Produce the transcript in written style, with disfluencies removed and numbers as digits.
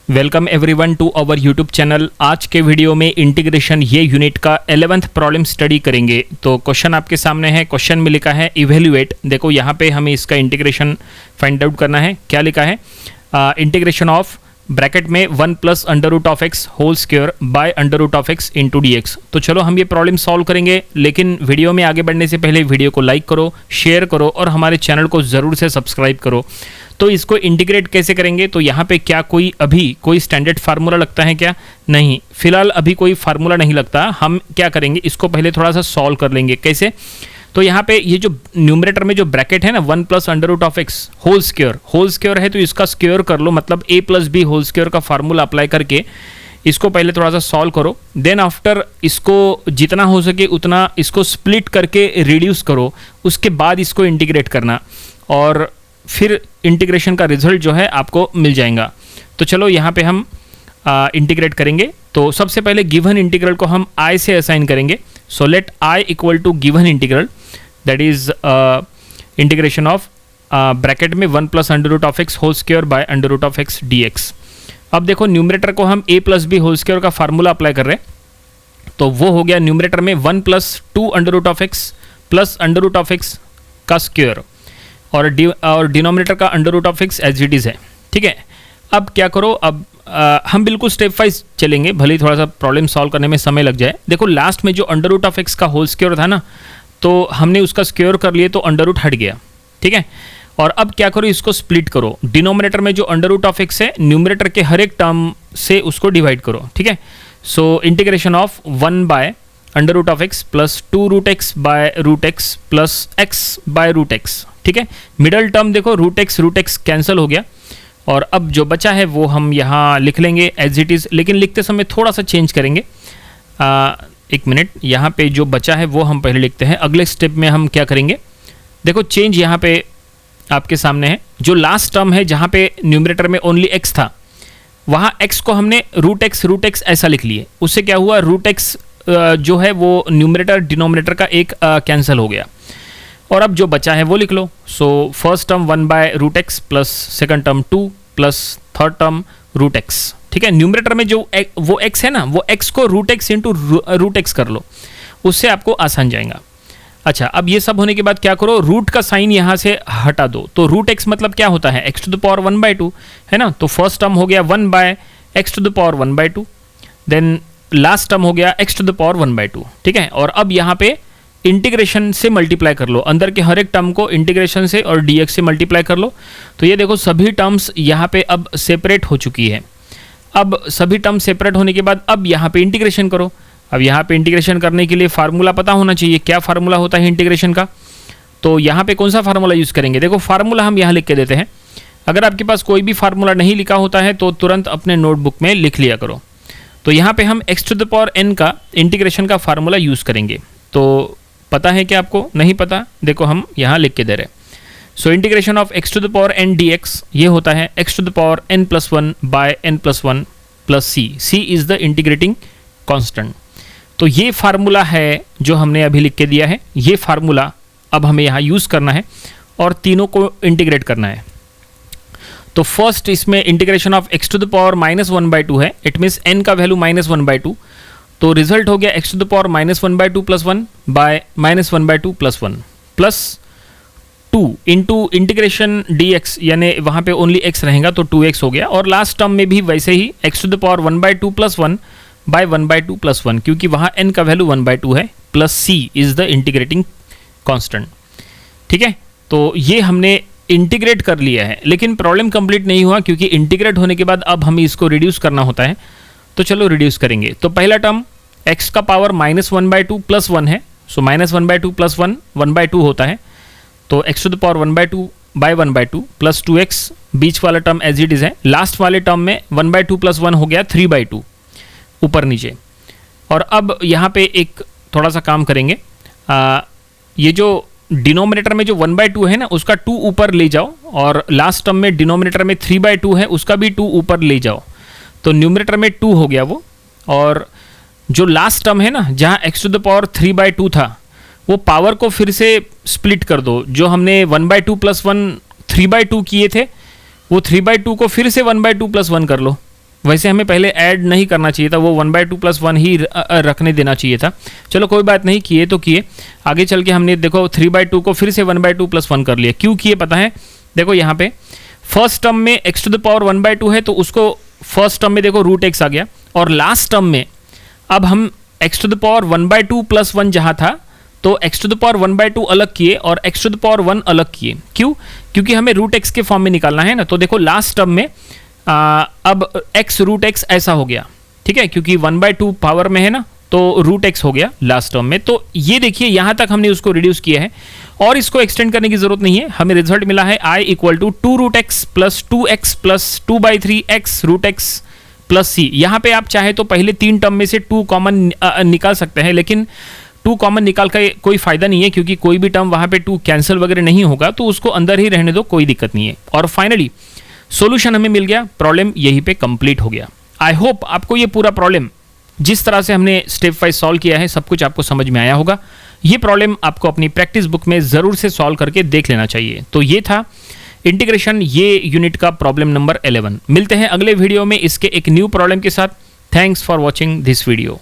Welcome everyone to our YouTube channel. आज के video में इंटीग्रेशन ये यूनिट का 11th प्रॉब्लम स्टडी करेंगे। तो क्वेश्चन आपके सामने है, क्वेश्चन में लिखा है इवेल्युएट। देखो यहाँ पे हमें इसका इंटीग्रेशन फाइंड आउट करना है। क्या लिखा है? इंटीग्रेशन ऑफ ब्रैकेट में 1 plus under root of X whole square by under root of X into D X. तो चलो हम ये प्रॉब्लम सॉल्व करेंगे, लेकिन वीडियो में आगे बढ़ने से पहले वीडियो को लाइक करो, शेयर करो और हमारे चैनल को ज़रूर से सब्सक्राइब करो। तो इसको इंटीग्रेट कैसे करेंगे? तो यहाँ पे क्या कोई स्टैंडर्ड फार्मूला लगता है क्या? नहीं, फिलहाल अभी कोई फार्मूला नहीं लगता। हम क्या करेंगे, इसको पहले थोड़ा सा सॉल्व कर लेंगे। कैसे? तो यहाँ पे ये जो न्यूमरेटर में जो ब्रैकेट है ना, 1 plus under root of X whole square है, तो इसका स्क्वायर कर लो, मतलब a plus B whole square का फार्मूला अप्लाई करके इसको पहले थोड़ा सा सॉल्व करो। देन आफ्टर इसको जितना हो सके उतना इसको स्प्लिट करके रिड्यूस करो, उसके बाद इसको इंटीग्रेट करना और फिर इंटीग्रेशन का रिजल्ट जो है आपको मिल जाएगा। तो चलो यहाँ पे हम इंटीग्रेट करेंगे। तो सबसे पहले गिवन इंटीग्रल को हम i से असाइन करेंगे। So let i equal to given integral, that is integration of bracket में 1 plus under root of X whole square by under root of X D X. अब देखो न्यूमरेटर को हम a plus B whole square का formula apply कर रहे हैं, तो वो हो गया न्यूमरेटर में 1 plus 2 under root of X plus under root of X का स्क्वायर और डिनोमिनेटर का under root of X as it is है। ठीक है, अब क्या करो, अब हम बिल्कुल स्टेप वाइज चलेंगे, भले ही थोड़ा सा प्रॉब्लम सॉल्व करने में समय लग जाए। देखो लास्ट में जो अंडर रूट ऑफ एक्स का होल स्क्वायर था ना, तो हमने उसका स्क्वायर कर लिए तो अंडर रूट हट गया। ठीक है, और अब क्या करो, इसको स्प्लिट करो। डिनोमिनेटर में जो अंडर रूट ऑफ एक्स है, न्यूमरेटर के हर एक टर्म से उसको डिवाइड करो। ठीक है, so integration of 1 by under root of X plus 2 root X by root X plus X by root X. ठीक है, मिडल टर्म देखो रूट एक्स कैंसिल हो गया और अब जो बचा है वो हम यहाँ लिख लेंगे एज इट इज़, लेकिन लिखते समय थोड़ा सा चेंज करेंगे। एक मिनट, यहाँ पे जो बचा है वो हम पहले लिखते हैं, अगले स्टेप में हम क्या करेंगे। देखो चेंज यहाँ पे आपके सामने है। जो लास्ट टर्म है जहाँ पे न्यूमरेटर में ओनली एक्स था, वहाँ एक्स को हमने रूट एक्स ऐसा लिख लिए। उससे क्या हुआ, रूट एक्स जो है वो न्यूमरेटर डिनोमिनेटर का एक कैंसिल हो गया और अब जो बचा है वो लिख लो। So first term 1 by root X plus second term 2 plus third term root X. ठीक है, न्यूमरेटर में जो वो एक्स है ना, वो एक्स को root X into root X कर लो, उससे आपको आसान जाएगा। अच्छा, अब ये सब होने के बाद क्या करो, रूट का साइन यहाँ से हटा दो। तो रूट एक्स मतलब क्या होता है, एक्स टू द पावर 1/2 है ना। तो फर्स्ट टर्म हो गया 1 by X to the power 1/2, then last term हो गया एक्स टू द पावर 1/2। ठीक है, और अब यहाँ पे इंटीग्रेशन से मल्टीप्लाई कर लो, अंदर के हर एक टर्म को इंटीग्रेशन से और dx से मल्टीप्लाई कर लो। तो ये देखो सभी टर्म्स यहाँ पे अब सेपरेट हो चुकी है। अब सभी टर्म सेपरेट होने के बाद अब यहाँ पे इंटीग्रेशन करो। अब यहाँ पे इंटीग्रेशन करने के लिए फार्मूला पता होना चाहिए, क्या फार्मूला होता है इंटीग्रेशन का। तो यहाँ पे कौन सा फार्मूला यूज़ करेंगे, देखो फार्मूला हम यहाँ लिख के देते हैं। अगर आपके पास कोई भी फार्मूला नहीं लिखा होता है तो तुरंत अपने नोटबुक में लिख लिया करो। तो यहाँ पे हम x to the power n का इंटीग्रेशन का फार्मूला यूज़ करेंगे। तो पता है क्या आपको? नहीं पता? देखो हम यहाँ लिख के दे रहे हैं। So integration of x to the power n dx ये होता है x to the power n plus 1 by n plus 1 plus c is the integrating constant. तो ये फार्मूला है जो हमने अभी लिख के दिया है। ये फार्मूला अब हमें यहाँ यूज़ करना है और तीनों को इंटीग्रेट करना है। तो फर्स्ट इसमें integration of x to the power -1/2 है, इट मीन्स n का वैल्यू -1/2। तो रिजल्ट हो गया x to the power -1/2 plus 1 by -1/2 plus 1 plus 2 into integration dx, यानी वहाँ पे ओनली x रहेगा तो 2x हो गया। और लास्ट टर्म में भी वैसे ही x to the power 1/2 plus 1 by 1/2 plus 1, क्योंकि वहाँ n का वैल्यू 1/2 है, plus c is the integrating constant. ठीक है, तो ये हमने इंटीग्रेट कर लिया है, लेकिन प्रॉब्लम कंप्लीट नहीं हुआ, क्योंकि इंटीग्रेट होने के बाद अब हमें इसको रिड्यूस करना होता है। तो चलो रिड्यूस करेंगे। तो पहला टर्म x का पावर -1/2 प्लस 1 है, सो -1/2 प्लस 1 1/2 होता है। तो x to the power 1/2 by 1/2 plus 2x, बीच वाला टर्म एज इट इज़ है। लास्ट वाले टर्म में 1/2 प्लस 1 हो गया 3/2 ऊपर नीचे। और अब यहाँ पे एक थोड़ा सा काम करेंगे, ये जो डिनोमिनेटर में जो 1/2 है ना, उसका 2 ऊपर ले जाओ, और लास्ट टर्म में डिनोमिनेटर में 3/2 है, उसका भी 2 ऊपर ले जाओ। तो न्यूमरेटर में 2 हो गया वो, और जो लास्ट टर्म है ना, जहाँ x टू द पावर 3/2 था, वो पावर को फिर से स्प्लिट कर दो। जो हमने 1/2 प्लस 1 3/2 किए थे, वो 3/2 को फिर से 1/2 प्लस 1 कर लो। वैसे हमें पहले ऐड नहीं करना चाहिए था, वो 1/2 + 1 ही रखने देना चाहिए था। चलो कोई बात नहीं, किए तो किए। आगे चल के हमने देखो 3/2 को फिर से 1/2 + 1 कर लिया। क्यों किए पता है? देखो यहाँ पे फर्स्ट टर्म में x⁴ 1/2 है, तो उसको फर्स्ट टर्म में देखो √x आ गया, और लास्ट टर्म में अब हम x⁴ 1/2 + 1 जहाँ था, तो x⁴ 1/2 अलग किए और x⁴ अलग किए। क्यों? क्योंकि हमें √x के फॉर्म में निकालना है ना। तो देखो लास्ट टर्म में अब x √x ऐसा हो गया, ठीक है, क्योंकि 1/2 पावर में है ना, तो √x हो गया लास्ट टर्म में। तो ये देखिए यहाँ तक हमने उसको रिड्यूस किया है और इसको एक्सटेंड करने की जरूरत नहीं है। हमें रिजल्ट मिला है I = 2√x + 2x + 2/3x √x + c। यहाँ पे आप चाहे तो पहले 3 टर्म में से 2 कॉमन निकाल सकते हैं, लेकिन 2 कॉमन निकाल का कोई फायदा नहीं है, क्योंकि कोई भी टर्म वहाँ पे 2 कैंसिल वगैरह नहीं होगा, तो उसको अंदर ही रहने दो, कोई दिक्कत नहीं है। और फाइनली सॉल्यूशन हमें मिल गया, प्रॉब्लम यहीं पे कंप्लीट हो गया। आई होप आपको ये पूरा प्रॉब्लम जिस तरह से हमने स्टेप वाइज सॉल्व किया है, सब कुछ आपको समझ में आया होगा। ये प्रॉब्लम आपको अपनी प्रैक्टिस बुक में ज़रूर से सॉल्व करके देख लेना चाहिए। तो ये था इंटीग्रेशन ये यूनिट का प्रॉब्लम नंबर 11। मिलते हैं अगले वीडियो में इसके एक न्यू प्रॉब्लम के साथ। Thanks for watching this video.